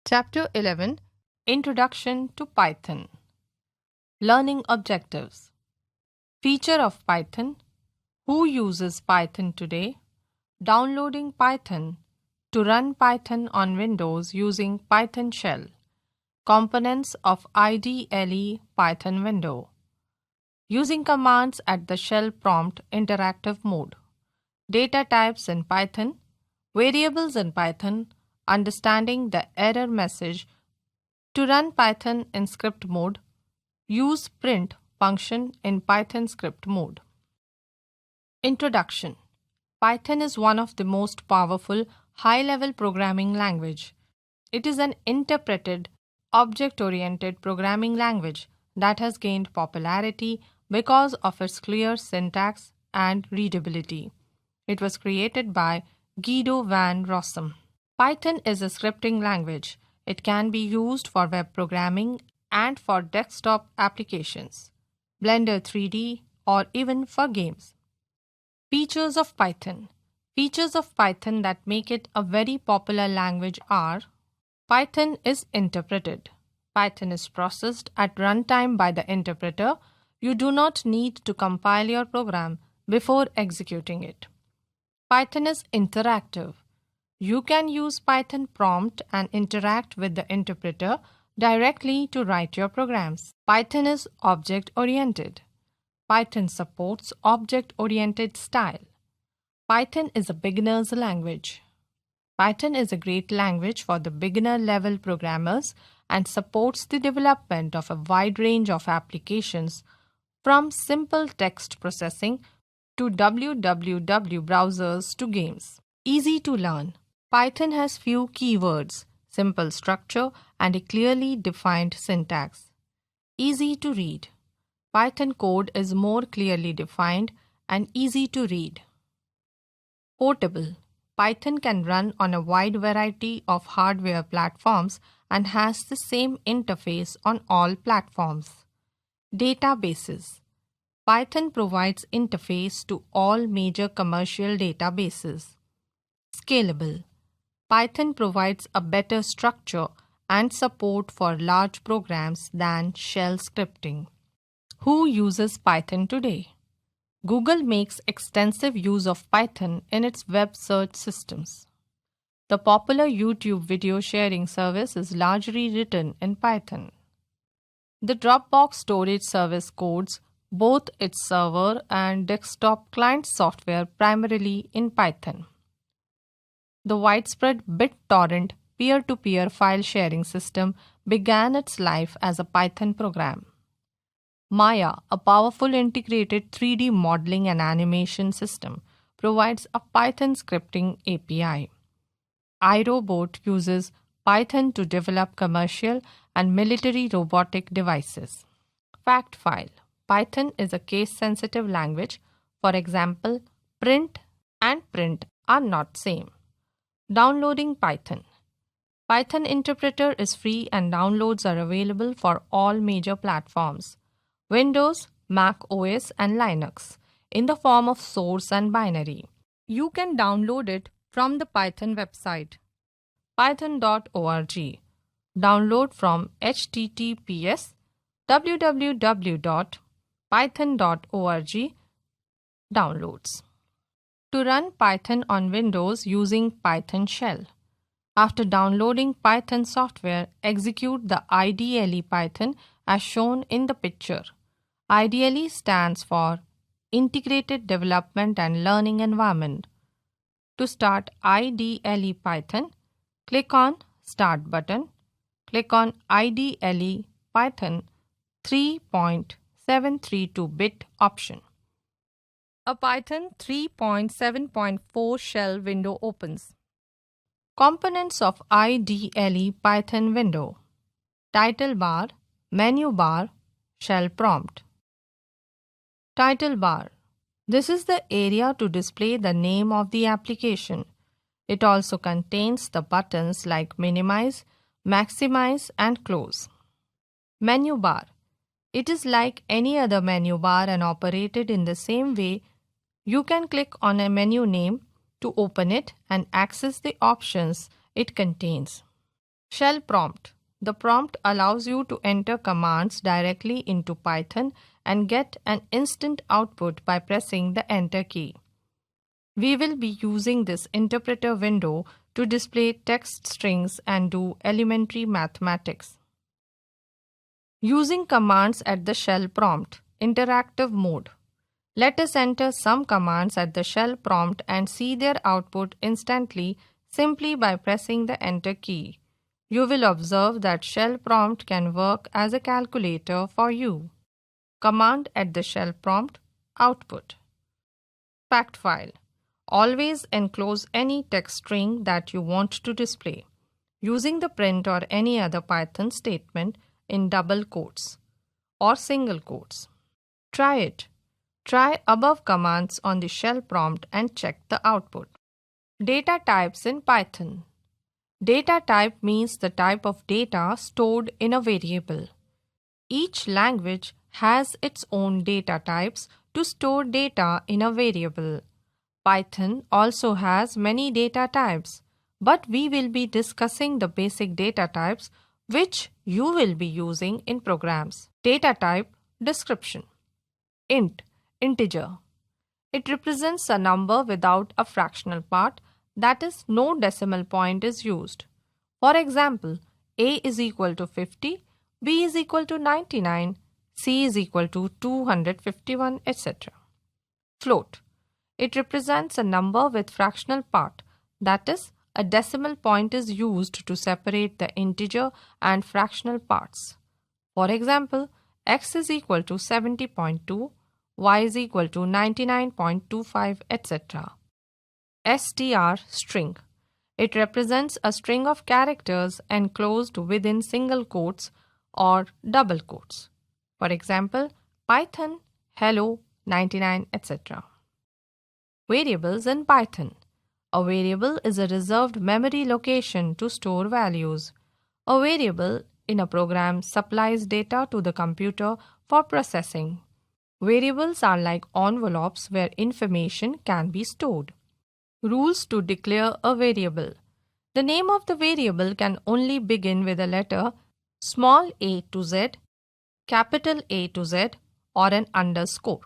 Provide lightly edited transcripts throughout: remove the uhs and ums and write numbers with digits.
Chapter 11 Introduction to Python. Learning Objectives. Feature of Python. Who uses Python today? Downloading Python. To run Python on Windows using Python shell. Components of IDLE Python window. Using commands at the shell prompt interactive mode. Data types in Python. Variables in Python. Understanding the error message. To run Python in script mode, use print function in Python script mode. Introduction. Python is one of the most powerful high-level programming language. It is an interpreted, object-oriented programming language that has gained popularity because of its clear syntax and readability. It was created by Guido van Rossum. Python is a scripting language. It can be used for web programming and for desktop applications, Blender 3D, or even for games. Features of Python. Features of Python that make it a very popular language are: Python is interpreted. Python is processed at runtime by the interpreter. You do not need to compile your program before executing it. Python is interactive. You can use Python prompt and interact with the interpreter directly to write your programs. Python is object-oriented. Python supports object-oriented style. Python is a beginner's language. Python is a great language for the beginner-level programmers and supports the development of a wide range of applications from simple text processing to www browsers to games. Easy to learn. Python has few keywords, simple structure, and a clearly defined syntax. Easy to read. Python code is more clearly defined and easy to read. Portable. Python can run on a wide variety of hardware platforms and has the same interface on all platforms. Databases. Python provides interface to all major commercial databases. Scalable. Python provides a better structure and support for large programs than shell scripting. Who uses Python today? Google makes extensive use of Python in its web search systems. The popular YouTube video sharing service is largely written in Python. The Dropbox storage service codes both its server and desktop client software primarily in Python. The widespread BitTorrent peer-to-peer file sharing system began its life as a Python program. Maya, a powerful integrated 3D modeling and animation system, provides a Python scripting API. iRobot uses Python to develop commercial and military robotic devices. Fact file. Python is a case-sensitive language. For example, print and print are not same. Downloading Python. Python interpreter is free and downloads are available for all major platforms: Windows, Mac OS, and Linux, in the form of source and binary. You can download it from the Python website, python.org. Download from https://www.python.org. Downloads. To run Python on Windows using Python shell. After downloading Python software, execute the IDLE Python as shown in the picture. IDLE stands for Integrated Development and Learning Environment. To start IDLE Python, click on Start button. Click on IDLE Python 3.732-bit option. A Python 3.7.4 shell window opens. Components of IDLE Python window: title bar, menu bar, shell prompt. Title bar. This is the area to display the name of the application. It also contains the buttons like minimize, maximize, and close. Menu bar. It is like any other menu bar and operated in the same way. You can click on a menu name to open it and access the options it contains. Shell prompt. The prompt allows you to enter commands directly into Python and get an instant output by pressing the Enter key. We will be using this interpreter window to display text strings and do elementary mathematics. Using commands at the shell prompt. Interactive mode. Let us enter some commands at the shell prompt and see their output instantly simply by pressing the Enter key. You will observe that shell prompt can work as a calculator for you. Command at the shell prompt. Output. Fact file. Always enclose any text string that you want to display, using the print or any other Python statement in double quotes or single quotes. Try it. Try above commands on the shell prompt and check the output. Data types in Python. Data type means the type of data stored in a variable. Each language has its own data types to store data in a variable. Python also has many data types, but we will be discussing the basic data types which you will be using in programs. Data type description. Int, integer. It represents a number without a fractional part, that is, no decimal point is used. For example, A is equal to 50, B is equal to 99, C is equal to 251, etc. Float. It represents a number with fractional part, that is, a decimal point is used to separate the integer and fractional parts. For example, x is equal to 70.2, y is equal to 99.25, etc. str string. It represents a string of characters enclosed within single quotes or double quotes. For example, Python, hello, 99, etc. Variables in Python. A variable is a reserved memory location to store values. A variable in a program supplies data to the computer for processing. Variables are like envelopes where information can be stored. Rules to declare a variable. The name of the variable can only begin with a letter small a to z, capital A to z, or an underscore.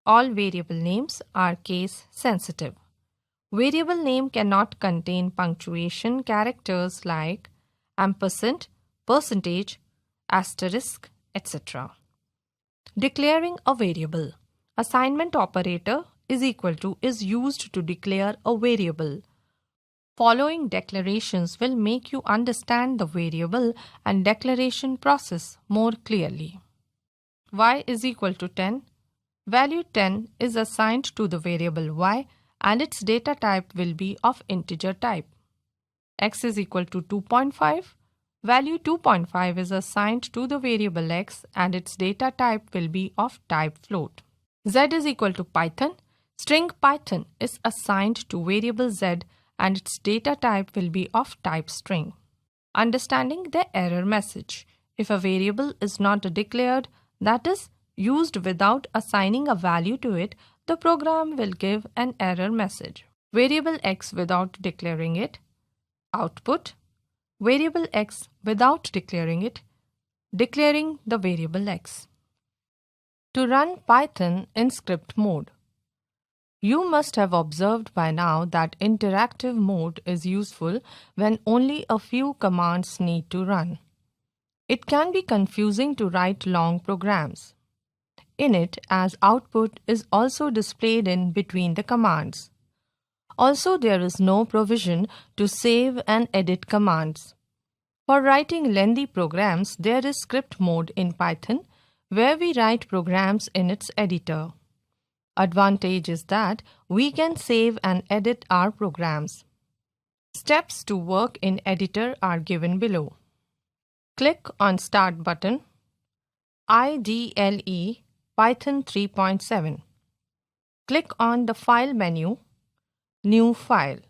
All variable names are case sensitive. Variable name cannot contain punctuation characters like ampersand, percentage, asterisk, etc. Declaring a variable. Assignment operator is used to declare a variable. Following declarations will make you understand the variable and declaration process more clearly. Y is equal to 10. Value 10 is assigned to the variable y and its data type will be of integer type. X is equal to 2.5. Value 2.5 is assigned to the variable x and its data type will be of type float. Z is equal to Python. String Python is assigned to variable z and its data type will be of type string. Understanding the error message. If a variable is not declared, that is, used without assigning a value to it, the program will give an error message. Variable x without declaring it. Output. Variable x without declaring it. Declaring the variable x. To run Python in script mode. You must have observed by now that interactive mode is useful when only a few commands need to run. It can be confusing to write long programs. In it, as output is also displayed in between the commands. Also, there is no provision to save and edit commands. For writing lengthy programs, there is script mode in Python, where we write programs in its editor. Advantage is that we can save and edit our programs. Steps to work in editor are given below. Click on Start button. IDLE Python 3.7. Click on the File menu, New File.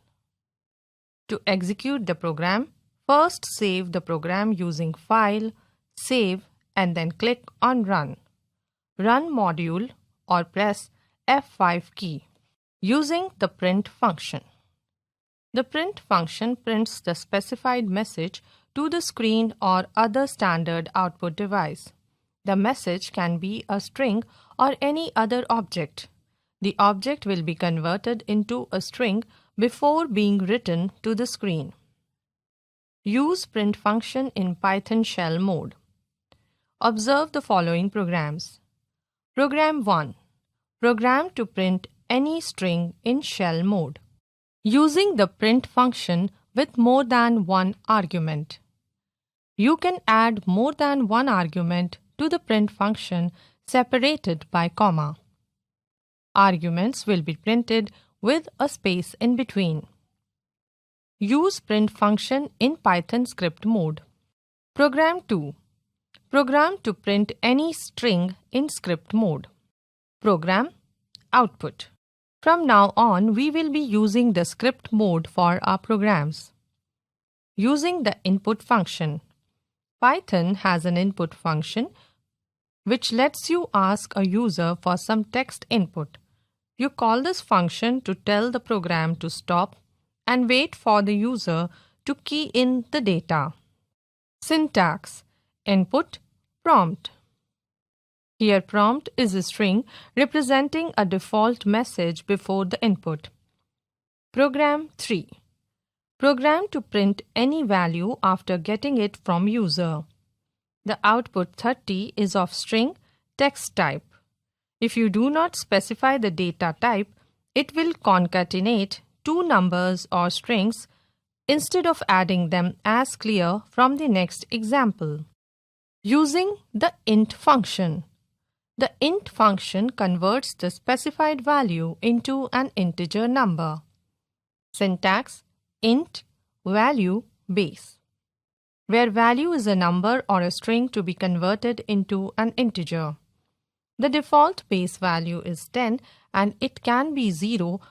To execute the program, first save the program using File, Save, and then click on Run. Run module or press F5 key. Using the print function. The print function prints the specified message to the screen or other standard output device. The message can be a string or any other object. The object will be converted into a string before being written to the screen. Use print function in Python shell mode. Observe the following programs. Program 1. Program to print any string in shell mode. Using the print function with more than one argument. You can add more than one argument to the print function separated by comma. Arguments will be printed with a space in between. Use print function in Python script mode. Program 2. Program to print any string in script mode. Program output. From now on, we will be using the script mode for our programs. Using the input function. Python has an input function which lets you ask a user for some text input. You call this function to tell the program to stop and wait for the user to key in the data. Syntax: input, prompt. Here prompt is a string representing a default message before the input. Program 3. Program to print any value after getting it from user. The output 30 is of string text type. If you do not specify the data type, it will concatenate two numbers or strings instead of adding them as clear from the next example. Using the int function. The int function converts the specified value into an integer number. Syntax: int value base, where value is a number or a string to be converted into an integer. The default base value is 10 and it can be 0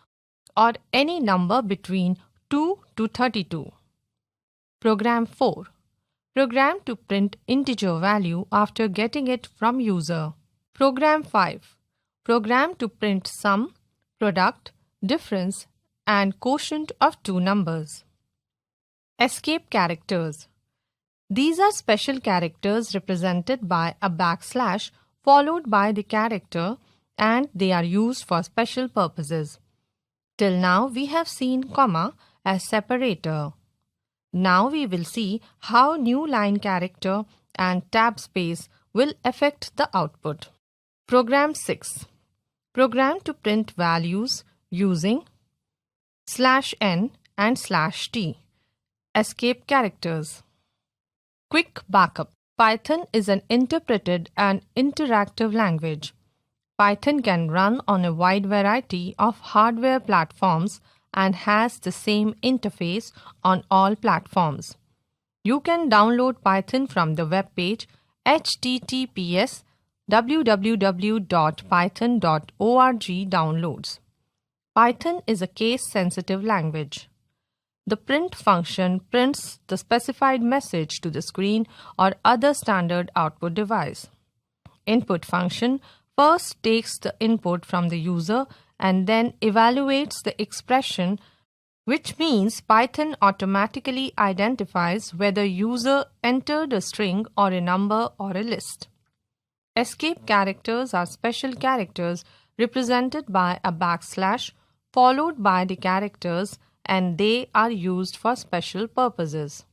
or any number between 2 to 32. Program 4. Program to print integer value after getting it from user. Program 5. Program to print sum, product, difference, and quotient of two numbers. Escape characters. These are special characters represented by a backslash followed by the character, and they are used for special purposes. Till now we have seen comma as separator. Now we will see how new line character and tab space will affect the output. Program 6. Program to print values using /n and /t. Escape characters. Quick backup. Python is an interpreted and interactive language. Python can run on a wide variety of hardware platforms and has the same interface on all platforms. You can download Python from the web page https://www.python.org downloads. Python is a case-sensitive language. The print function prints the specified message to the screen or other standard output device. Input function first takes the input from the user and then evaluates the expression, which means Python automatically identifies whether user entered a string or a number or a list. Escape characters are special characters represented by a backslash followed by the characters, and they are used for special purposes.